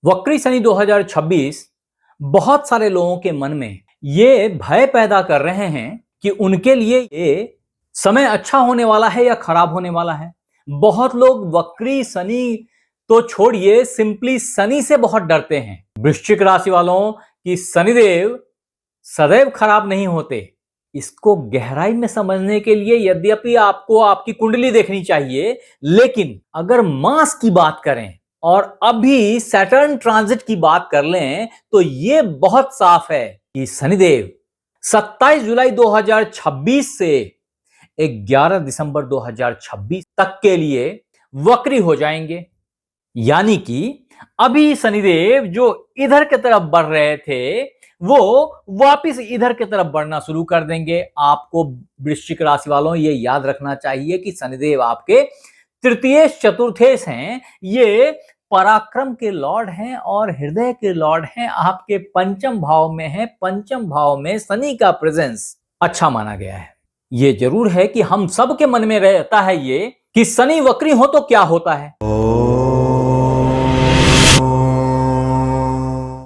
वक्री शनि 2026 बहुत सारे लोगों के मन में ये भय पैदा कर रहे हैं कि उनके लिए ये समय अच्छा होने वाला है या खराब होने वाला है। बहुत लोग वक्री शनि तो छोड़िए, सिंपली शनि से बहुत डरते हैं। वृश्चिक राशि वालों की शनिदेव सदैव खराब नहीं होते। इसको गहराई में समझने के लिए यद्यपि आपको आपकी कुंडली देखनी चाहिए, लेकिन अगर मास की बात करें और अभी सैटर्न ट्रांजिट की बात कर लें तो ये बहुत साफ है कि शनिदेव 27 जुलाई 2026 से 11 दिसंबर 2026 तक के लिए वक्री हो जाएंगे। यानी कि अभी शनिदेव जो इधर की तरफ बढ़ रहे थे वो वापस इधर की तरफ बढ़ना शुरू कर देंगे। आपको वृश्चिक राशि वालों ये याद रखना चाहिए कि शनिदेव आपके तृतीयेश चतुर्थेश हैं, ये पराक्रम के लॉर्ड हैं और हृदय के लॉर्ड हैं। आपके पंचम भाव में है। पंचम भाव में शनि का प्रेजेंस अच्छा माना गया है। ये जरूर है कि हम सब के मन में रहता है ये कि शनि वक्री हो तो क्या होता है।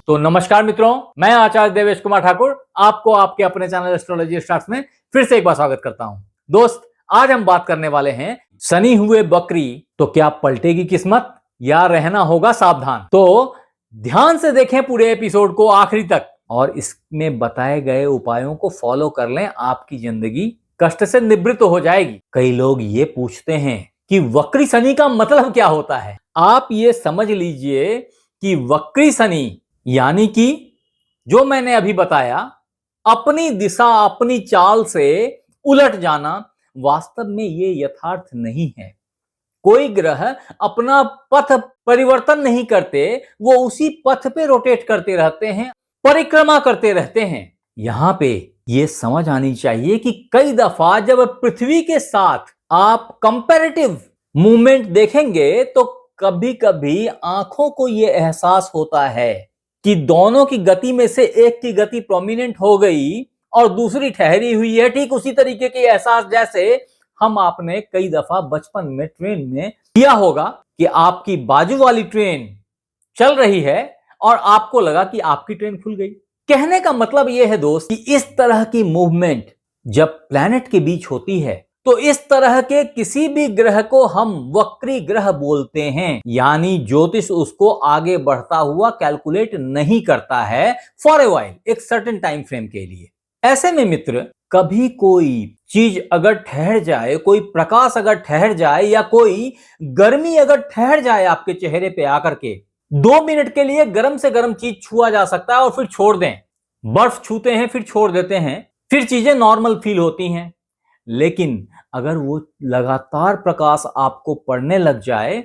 तो नमस्कार मित्रों, मैं आचार्य देवेश कुमार ठाकुर आपको आपके अपने चैनल एस्ट्रोलॉजी स्टार्ट्स में फिर से एक बार स्वागत करता हूं। दोस्त, आज हम बात करने वाले हैं शनि हुए वक्री तो क्या पलटेगी किस्मत या रहना होगा सावधान। तो ध्यान से देखें पूरे एपिसोड को आखिरी तक और इसमें बताए गए उपायों को फॉलो कर लें, आपकी जिंदगी कष्ट से निवृत्त हो जाएगी। कई लोग ये पूछते हैं कि वक्री शनि का मतलब क्या होता है। आप ये समझ लीजिए कि वक्री शनि यानी कि जो मैंने अभी बताया, अपनी दिशा अपनी चाल से उलट जाना, वास्तव में ये यथार्थ नहीं है। कोई ग्रह अपना पथ परिवर्तन नहीं करते, वो उसी पथ पे रोटेट करते रहते हैं, परिक्रमा करते रहते हैं। यहां पे ये समझ आनी चाहिए कि कई दफा जब पृथ्वी के साथ आप कंपैरेटिव मूवमेंट देखेंगे तो कभी कभी आंखों को ये एहसास होता है कि दोनों की गति में से एक की गति प्रोमिनेंट हो गई और दूसरी ठहरी हुई है। ठीक उसी तरीके के एहसास जैसे हम आपने कई दफा बचपन में ट्रेन में किया होगा कि आपकी बाजू वाली ट्रेन चल रही है और आपको लगा कि आपकी ट्रेन खुल गई। कहने का मतलब यह है दोस्त कि इस तरह की मूवमेंट जब प्लैनेट के बीच होती है तो इस तरह के किसी भी ग्रह को हम वक्री ग्रह बोलते हैं। यानी ज्योतिष उसको आगे बढ़ता हुआ कैलकुलेट नहीं करता है फॉर ए वाइल, एक सर्टेन टाइम फ्रेम के लिए। ऐसे में मित्र, कभी कोई चीज अगर ठहर जाए, कोई प्रकाश अगर ठहर जाए या कोई गर्मी अगर ठहर जाए आपके चेहरे पे आकर के, 2 मिनट के लिए गर्म से गर्म चीज छुआ जा सकता है और फिर छोड़ दें। बर्फ छूते हैं फिर छोड़ देते हैं, फिर चीजें नॉर्मल फील होती हैं। लेकिन अगर वो लगातार प्रकाश आपको पड़ने लग जाए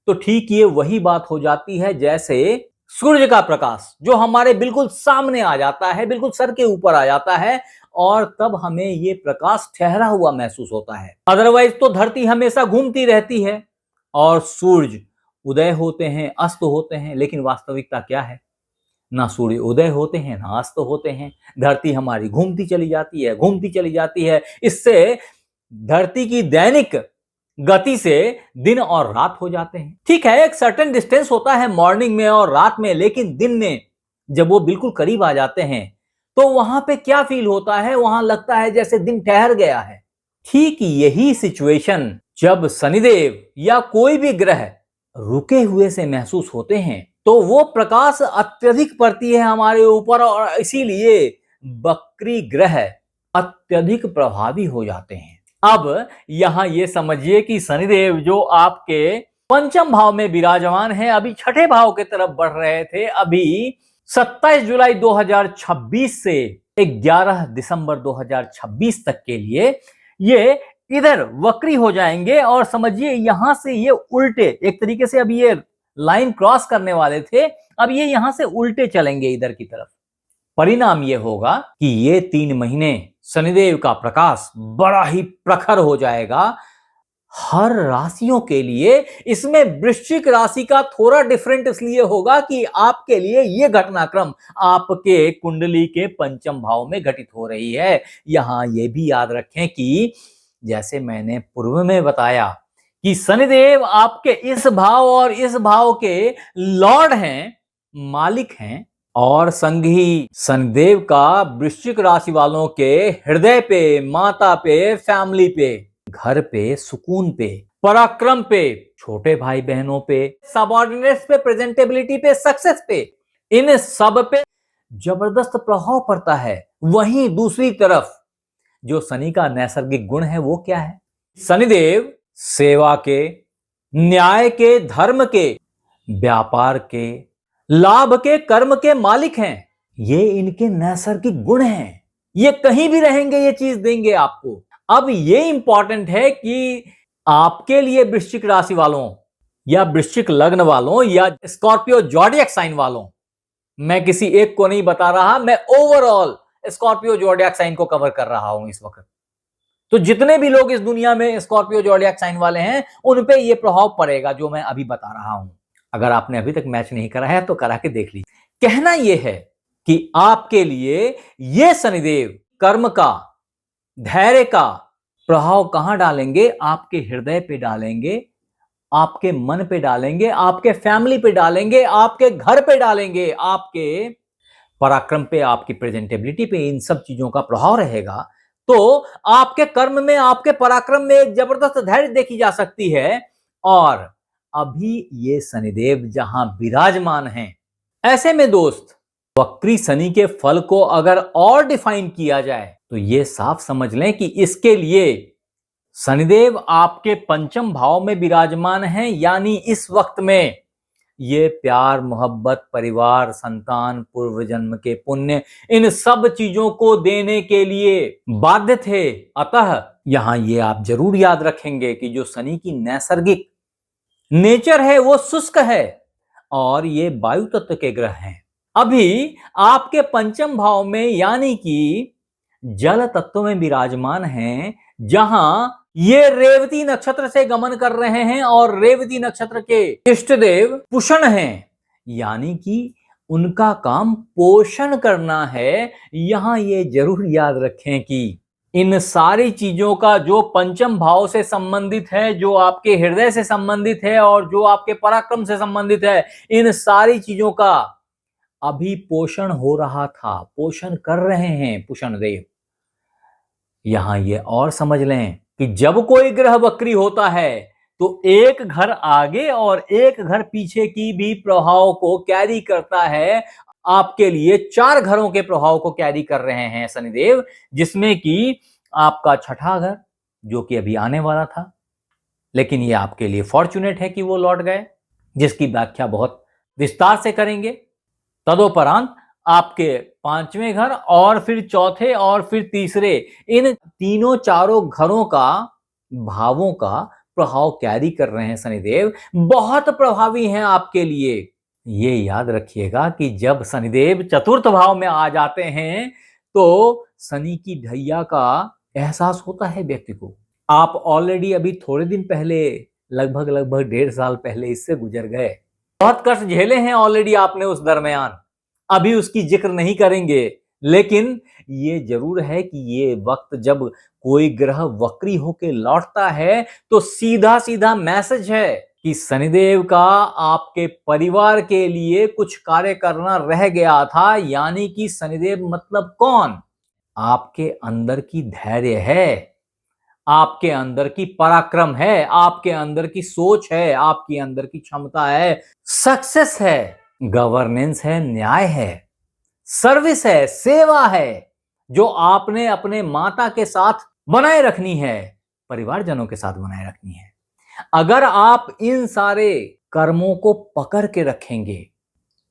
तो ठीक ये वही बात हो जाती है जैसे सूर्य का प्रकाश जो हमारे बिल्कुल सामने आ जाता है, बिल्कुल सर के ऊपर आ जाता है और तब हमें ये प्रकाश ठहरा हुआ महसूस होता है। अदरवाइज तो धरती हमेशा घूमती रहती है और सूर्य उदय होते हैं, अस्त होते हैं, लेकिन वास्तविकता क्या है? ना सूर्य उदय होते हैं ना अस्त होते हैं। धरती हमारी घूमती चली जाती है, घूमती चली जाती है। इससे धरती की दैनिक गति से दिन और रात हो जाते हैं। ठीक है, एक सर्टेन डिस्टेंस होता है मॉर्निंग में और रात में, लेकिन दिन में जब वो बिल्कुल करीब आ जाते हैं तो वहां पे क्या फील होता है? वहां लगता है जैसे दिन ठहर गया है। ठीक यही सिचुएशन जब शनिदेव या कोई भी ग्रह रुके हुए से महसूस होते हैं तो वो प्रकाश अत्यधिक पड़ती है हमारे ऊपर और इसीलिए वक्री ग्रह अत्यधिक प्रभावी हो जाते हैं। अब यहां ये समझिए कि शनिदेव जो आपके पंचम भाव में विराजमान है, अभी छठे भाव की तरफ बढ़ रहे थे। अभी 27 जुलाई 2026 से 11 दिसंबर 2026 तक के लिए ये इधर वक्री हो जाएंगे और समझिए यहां से ये उल्टे, एक तरीके से अभी ये लाइन क्रॉस करने वाले थे, अब ये यहां से उल्टे चलेंगे इधर की तरफ। परिणाम ये होगा कि ये 3 महीने शनिदेव का प्रकाश बड़ा ही प्रखर हो जाएगा हर राशियों के लिए। इसमें वृश्चिक राशि का थोड़ा डिफरेंट इसलिए होगा कि आपके लिए यह घटनाक्रम आपके कुंडली के पंचम भाव में घटित हो रही है। यहां यह भी याद रखें कि जैसे मैंने पूर्व में बताया कि शनिदेव आपके इस भाव और इस भाव के लॉर्ड हैं, मालिक हैं। और संगी शनिदेव का वृश्चिक राशि वालों के हृदय पे, माता पे, फैमिली पे, घर पे, सुकून पे, पराक्रम पे, छोटे भाई बहनों पे, सबऑर्डिनेट्स पे, प्रेजेंटेबिलिटी पे, सक्सेस पे, इन सब पे जबरदस्त प्रभाव पड़ता है। वहीं दूसरी तरफ जो शनि का नैसर्गिक गुण है वो क्या है? शनिदेव सेवा के, न्याय के, धर्म के, व्यापार के, लाभ के, कर्म के मालिक हैं। ये इनके नैसर्गिक गुण हैं। ये कहीं भी रहेंगे ये चीज देंगे आपको। अब ये इंपॉर्टेंट है कि आपके लिए वृश्चिक राशि वालों या वृश्चिक लग्न वालों या स्कॉर्पियो जॉडियक साइन वालों, मैं किसी एक को नहीं बता रहा, मैं ओवरऑल स्कॉर्पियो जॉडियक साइन को कवर कर रहा हूं इस वक्त। तो जितने भी लोग इस दुनिया में स्कॉर्पियो जॉडियक साइन वाले हैं उन पे ये प्रभाव पड़ेगा जो मैं अभी बता रहा हूं। अगर आपने अभी तक मैच नहीं करा है तो करा के देख लीजिए। कहना यह है कि आपके लिए ये शनिदेव कर्म का, धैर्य का प्रभाव कहां डालेंगे? आपके हृदय पे डालेंगे, आपके मन पे डालेंगे, आपके फैमिली पे डालेंगे, आपके घर पे डालेंगे, आपके पराक्रम पे, आपकी प्रेजेंटेबिलिटी पे, इन सब चीजों का प्रभाव रहेगा। तो आपके कर्म में, आपके पराक्रम में एक जबरदस्त धैर्य देखी जा सकती है। और अभी ये शनिदेव जहां विराजमान हैं, ऐसे में दोस्त वक्री शनि के फल को अगर और डिफाइन किया जाए तो ये साफ समझ लें कि इसके लिए शनिदेव आपके पंचम भाव में विराजमान हैं, यानी इस वक्त में ये प्यार, मोहब्बत, परिवार, संतान, पूर्व जन्म के पुण्य, इन सब चीजों को देने के लिए बाध्य थे। अतः यहां ये आप जरूर याद रखेंगे कि जो शनि की नैसर्गिक नेचर है वो शुष्क है और ये वायु तत्व के ग्रह हैं। अभी आपके पंचम भाव में यानी कि जल तत्व में विराजमान हैं, जहां ये रेवती नक्षत्र से गमन कर रहे हैं और रेवती नक्षत्र के इष्ट देव पुषण हैं, यानी कि उनका काम पोषण करना है। यहां ये जरूर याद रखें कि इन सारी चीजों का जो पंचम भाव से संबंधित है, जो आपके हृदय से संबंधित है और जो आपके पराक्रम से संबंधित है, इन सारी चीजों का अभी पोषण हो रहा था, पोषण कर रहे हैं पुषण देव। यहां ये और समझ लें कि जब कोई ग्रह वक्री होता है तो एक घर आगे और एक घर पीछे की भी प्रभाव को कैरी करता है। आपके लिए 4 घरों के प्रभाव को कैरी कर रहे हैं शनिदेव, जिसमें कि आपका छठा घर जो कि अभी आने वाला था, लेकिन ये आपके लिए फॉर्चुनेट है कि वो लौट गए, जिसकी व्याख्या बहुत विस्तार से करेंगे। तदोपरांत आपके 5वें घर और फिर चौथे और फिर तीसरे, इन तीनों चारों घरों का, भावों का प्रभाव कैरी कर रहे हैं शनिदेव। बहुत प्रभावी हैं आपके लिए। ये याद रखिएगा कि जब शनिदेव चतुर्थ भाव में आ जाते हैं तो शनि की ढैया का एहसास होता है व्यक्ति को। आप ऑलरेडी अभी थोड़े दिन पहले, लगभग 1.5 साल पहले इससे गुजर गए। बहुत कष्ट झेले हैं ऑलरेडी आपने उस दरमियान, अभी उसकी जिक्र नहीं करेंगे। लेकिन ये जरूर है कि ये वक्त जब कोई ग्रह वक्री होके लौटता है तो सीधा सीधा मैसेज है कि शनिदेव का आपके परिवार के लिए कुछ कार्य करना रह गया था। यानी कि शनिदेव मतलब कौन? आपके अंदर की धैर्य है, आपके अंदर की पराक्रम है, आपके अंदर की सोच है, आपके अंदर की क्षमता है, सक्सेस है, गवर्नेंस है, न्याय है, सर्विस है, सेवा है, जो आपने अपने माता के साथ बनाए रखनी है, परिवारजनों के साथ बनाए रखनी है। अगर आप इन सारे कर्मों को पकड़ के रखेंगे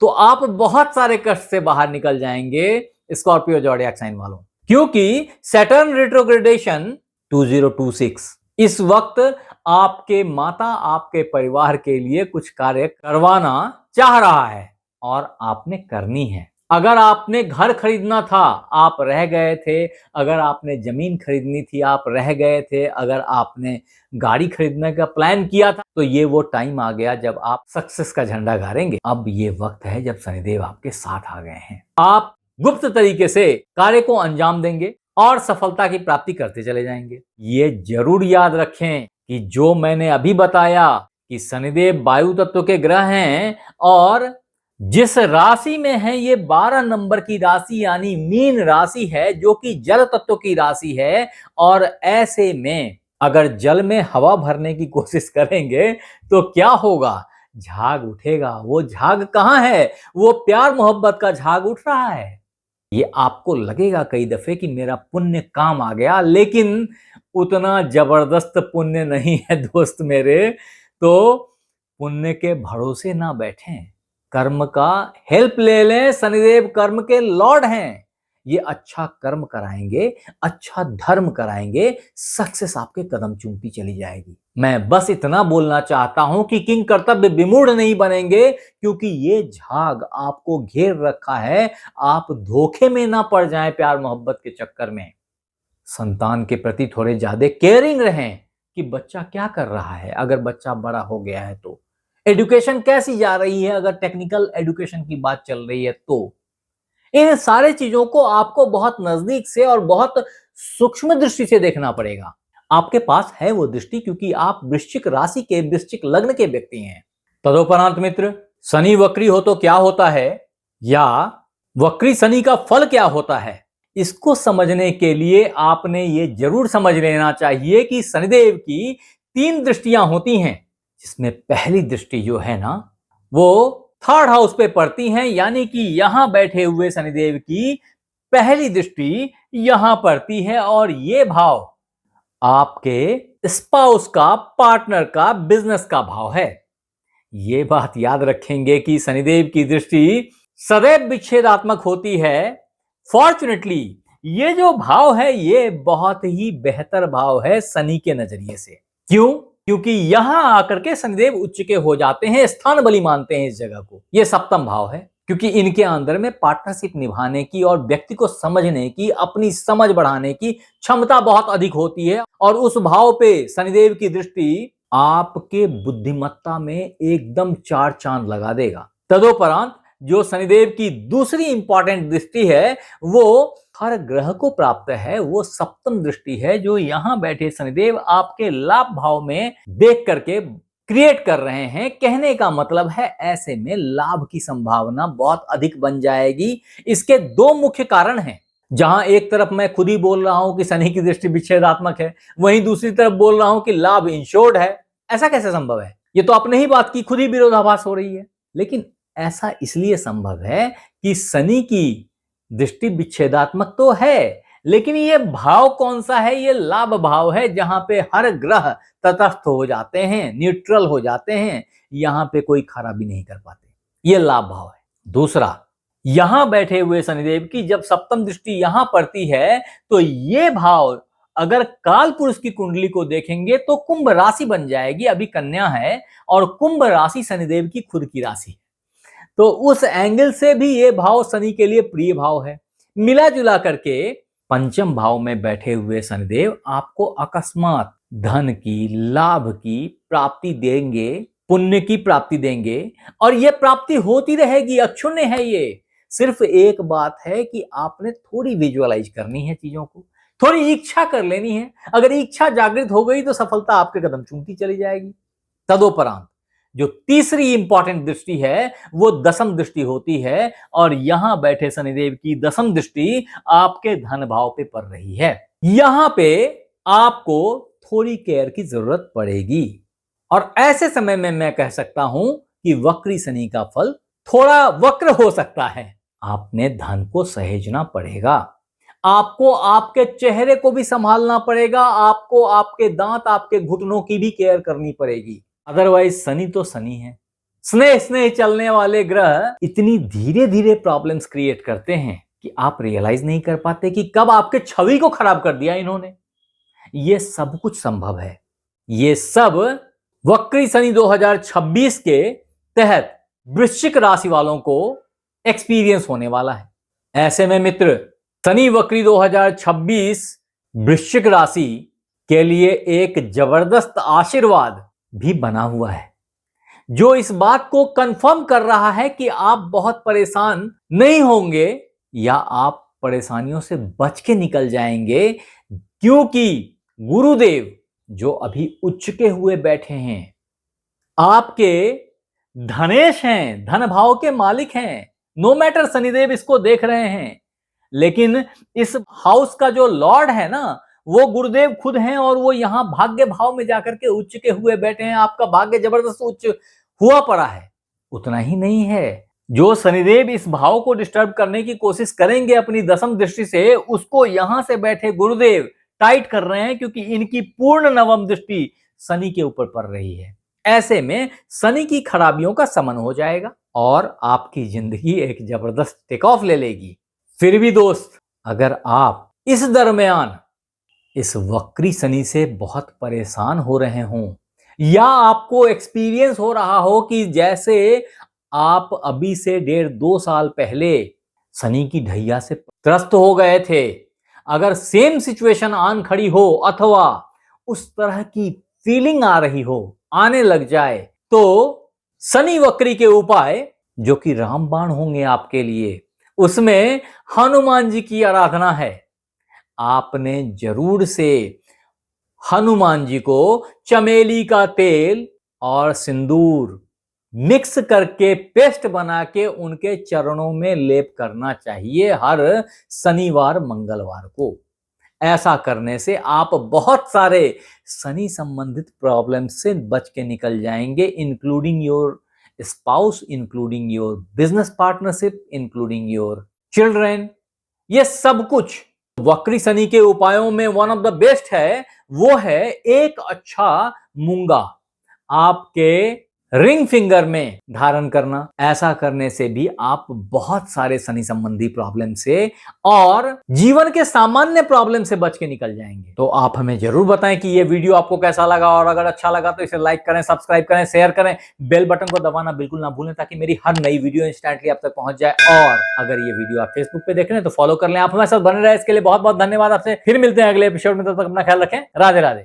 तो आप बहुत सारे कष्ट से बाहर निकल जाएंगे स्कॉर्पियो ज़ोडिएक साइन वालों, क्योंकि सैटर्न रेट्रोग्रेडेशन 2026 इस वक्त आपके माता, आपके परिवार के लिए कुछ कार्य करवाना चाह रहा है और आपने करनी है। अगर आपने घर खरीदना था, आप रह गए थे। अगर आपने जमीन खरीदनी थी, आप रह गए थे। अगर आपने गाड़ी खरीदने का प्लान किया था, तो ये वो टाइम आ गया जब आप सक्सेस का झंडा गाड़ेंगे। अब ये वक्त है जब शनिदेव आपके साथ आ गए हैं। आप गुप्त तरीके से कार्य को अंजाम देंगे और सफलता की प्राप्ति करते चले जाएंगे। ये जरूर याद रखें कि जो मैंने अभी बताया कि शनिदेव वायु तत्व के ग्रह हैं और जिस राशि में है ये 12 नंबर की राशि यानी मीन राशि है, जो कि जल तत्व की राशि है। और ऐसे में अगर जल में हवा भरने की कोशिश करेंगे तो क्या होगा? झाग उठेगा। वो झाग कहां है? वो प्यार मोहब्बत का झाग उठ रहा है। ये आपको लगेगा कई दफे कि मेरा पुण्य काम आ गया, लेकिन उतना जबरदस्त पुण्य नहीं है दोस्त मेरे। तो पुण्य के भरोसे ना बैठें, कर्म का हेल्प ले लें। शनिदेव कर्म के लॉर्ड हैं। ये अच्छा कर्म कराएंगे, अच्छा धर्म कराएंगे, सक्सेस आपके कदम चूमती चली जाएगी। मैं बस इतना बोलना चाहता हूं कि किंग कर्तव्य विमूढ़ नहीं बनेंगे, क्योंकि ये झाग आपको घेर रखा है। आप धोखे में ना पड़ जाएं प्यार मोहब्बत के चक्कर में। संतान के प्रति थोड़े ज्यादा केयरिंग रहें कि बच्चा क्या कर रहा है। अगर बच्चा बड़ा हो गया है तो एजुकेशन कैसी जा रही है, अगर टेक्निकल एजुकेशन की बात चल रही है तो इन सारे चीजों को आपको बहुत नजदीक से और बहुत सूक्ष्म दृष्टि से देखना पड़ेगा। आपके पास है वो दृष्टि, क्योंकि आप वृश्चिक राशि के, वृश्चिक लग्न के व्यक्ति हैं। तदोपरांत मित्र, शनि वक्री हो तो क्या होता है, या वक्री शनि का फल क्या होता है, इसको समझने के लिए आपने ये जरूर समझ लेना चाहिए कि शनिदेव की 3 दृष्टियां होती हैं, जिसमें पहली दृष्टि जो है ना, वो 3rd हाउस पे पड़ती हैं। यानी कि यहां बैठे हुए शनिदेव की पहली दृष्टि यहां पड़ती है, और ये भाव आपके स्पाउस का, पार्टनर का, बिजनेस का भाव है। ये बात याद रखेंगे कि शनिदेव की दृष्टि सदैव विच्छेदात्मक होती है। फॉर्चुनेटली ये जो भाव है ये बहुत ही बेहतर भाव है शनि के नजरिए से। क्यों? क्योंकि यहां आकर के शनिदेव उच्च के हो जाते हैं, स्थान बली मानते हैं इस जगह को। ये सप्तम भाव है, क्योंकि इनके अंदर में पार्टनरशिप निभाने की और व्यक्ति को समझने की, अपनी समझ बढ़ाने की क्षमता बहुत अधिक होती है। और उस भाव पे शनिदेव की दृष्टि आपके बुद्धिमत्ता में एकदम 4 चांद लगा देगा। तदोपरांत जो शनिदेव की दूसरी इंपॉर्टेंट दृष्टि है वो हर ग्रह को प्राप्त है। वो सप्तम दृष्टि है, जो यहां बैठे शनिदेव आपके लाभ भाव में देख करके क्रिएट कर रहे हैं। कहने का मतलब है ऐसे में लाभ की संभावना बहुत अधिक बन जाएगी। इसके 2 मुख्य कारण हैं। जहां एक तरफ मैं खुद ही बोल रहा हूं कि शनि की दृष्टि विच्छेदात्मक है, वहीं दूसरी तरफ बोल रहा हूं कि लाभ इंश्योर्ड है। ऐसा कैसे संभव है? ये तो आपने ही बात की, खुद ही विरोधाभास हो रही है। लेकिन ऐसा इसलिए संभव है कि शनि की दृष्टि विच्छेदात्मक तो है, लेकिन ये भाव कौन सा है? ये लाभ भाव है, जहां पे हर ग्रह तटस्थ हो जाते हैं, न्यूट्रल हो जाते हैं। यहां पे कोई खराबी नहीं कर पाते। ये लाभ भाव है। दूसरा, यहां बैठे हुए शनिदेव की जब सप्तम दृष्टि यहां पड़ती है तो ये भाव अगर काल पुरुष की कुंडली को देखेंगे तो कुंभ राशि बन जाएगी। अभी कन्या है और कुंभ राशि शनिदेव की खुद की राशि है, तो उस एंगल से भी ये भाव शनि के लिए प्रिय भाव है। मिला जुला करके पंचम भाव में बैठे हुए शनिदेव आपको अकस्मात धन की, लाभ की प्राप्ति देंगे, पुण्य की प्राप्ति देंगे, और ये प्राप्ति होती रहेगी, अक्षुण्य है ये। सिर्फ एक बात है कि आपने थोड़ी विजुअलाइज करनी है चीजों को, थोड़ी इच्छा कर लेनी है। अगर इच्छा जागृत हो गई तो सफलता आपके कदम चूमती चली जाएगी। तदोपरांत जो तीसरी इंपॉर्टेंट दृष्टि है वो दशम दृष्टि होती है, और यहां बैठे शनिदेव की दशम दृष्टि आपके धन भाव पे पड़ रही है। यहां पे आपको थोड़ी केयर की जरूरत पड़ेगी, और ऐसे समय में मैं कह सकता हूं कि वक्री शनि का फल थोड़ा वक्र हो सकता है। आपने धन को सहेजना पड़ेगा, आपको आपके चेहरे को भी संभालना पड़ेगा, आपको आपके दांत, आपके घुटनों की भी केयर करनी पड़ेगी। अदरवाइज शनि तो शनि है। स्नेह स्नेह चलने वाले ग्रह इतनी धीरे धीरे प्रॉब्लम्स क्रिएट करते हैं कि आप रियलाइज नहीं कर पाते कि कब आपके छवि को खराब कर दिया इन्होंने। ये सब कुछ संभव है। ये सब वक्री शनि 2026 के तहत वृश्चिक राशि वालों को एक्सपीरियंस होने वाला है। ऐसे में मित्र, शनि वक्री 2026 वृश्चिक राशि के लिए एक जबरदस्त आशीर्वाद भी बना हुआ है, जो इस बात को कंफर्म कर रहा है कि आप बहुत परेशान नहीं होंगे, या आप परेशानियों से बच के निकल जाएंगे, क्योंकि गुरुदेव जो अभी उच्च के हुए बैठे हैं आपके धनेश हैं, धन भाव के मालिक हैं। नो मैटर शनिदेव इसको देख रहे हैं, लेकिन इस हाउस का जो लॉर्ड है ना, वो गुरुदेव खुद हैं और वो यहां भाग्य भाव में जाकर के उच्च के हुए बैठे हैं। आपका भाग्य जबरदस्त उच्च हुआ पड़ा है। उतना ही नहीं है, जो शनिदेव इस भाव को डिस्टर्ब करने की कोशिश करेंगे अपनी दशम दृष्टि से, उसको यहां से बैठे गुरुदेव टाइट कर रहे हैं, क्योंकि इनकी पूर्ण नवम दृष्टि शनि के ऊपर पड़ रही है। ऐसे में शनि की खराबियों का शमन हो जाएगा और आपकी जिंदगी एक जबरदस्त टेक ऑफ ले लेगी। फिर भी दोस्त, अगर आप इस दरमियान इस वक्री शनि से बहुत परेशान हो रहे हों, या आपको एक्सपीरियंस हो रहा हो कि जैसे आप अभी से 1.5-2 साल पहले शनि की ढैया से त्रस्त हो गए थे, अगर सेम सिचुएशन आन खड़ी हो अथवा उस तरह की फीलिंग आ रही हो, आने लग जाए, तो शनि वक्री के उपाय जो कि रामबाण होंगे आपके लिए, उसमें हनुमान जी की आराधना है। आपने जरूर से हनुमान जी को चमेली का तेल और सिंदूर मिक्स करके पेस्ट बना के उनके चरणों में लेप करना चाहिए हर शनिवार मंगलवार को। ऐसा करने से आप बहुत सारे शनि संबंधित प्रॉब्लम से बच के निकल जाएंगे, including your spouse, including your business partnership, including your children. ये सब कुछ वक्री शनि के उपायों में वन ऑफ द बेस्ट है, वो है एक अच्छा मूंगा आपके रिंग फिंगर में धारण करना। ऐसा करने से भी आप बहुत सारे शनि संबंधी प्रॉब्लम से और जीवन के सामान्य प्रॉब्लम से बच के निकल जाएंगे। तो आप हमें जरूर बताएं कि ये वीडियो आपको कैसा लगा, और अगर अच्छा लगा तो इसे लाइक करें, सब्सक्राइब करें, शेयर करें, बेल बटन को दबाना बिल्कुल ना भूलें, ताकि मेरी हर नई वीडियो इंस्टेंटली आप तक पहुंच जाए। और अगर ये वीडियो आप फेसबुक पे देख रहे हैं तो फॉलो कर लें। आप हमारे साथ बने रहे, इसके लिए बहुत बहुत धन्यवाद। आपसे फिर मिलते हैं अगले एपिसोड में, तब तक अपना ख्याल रखें। राधे राधे।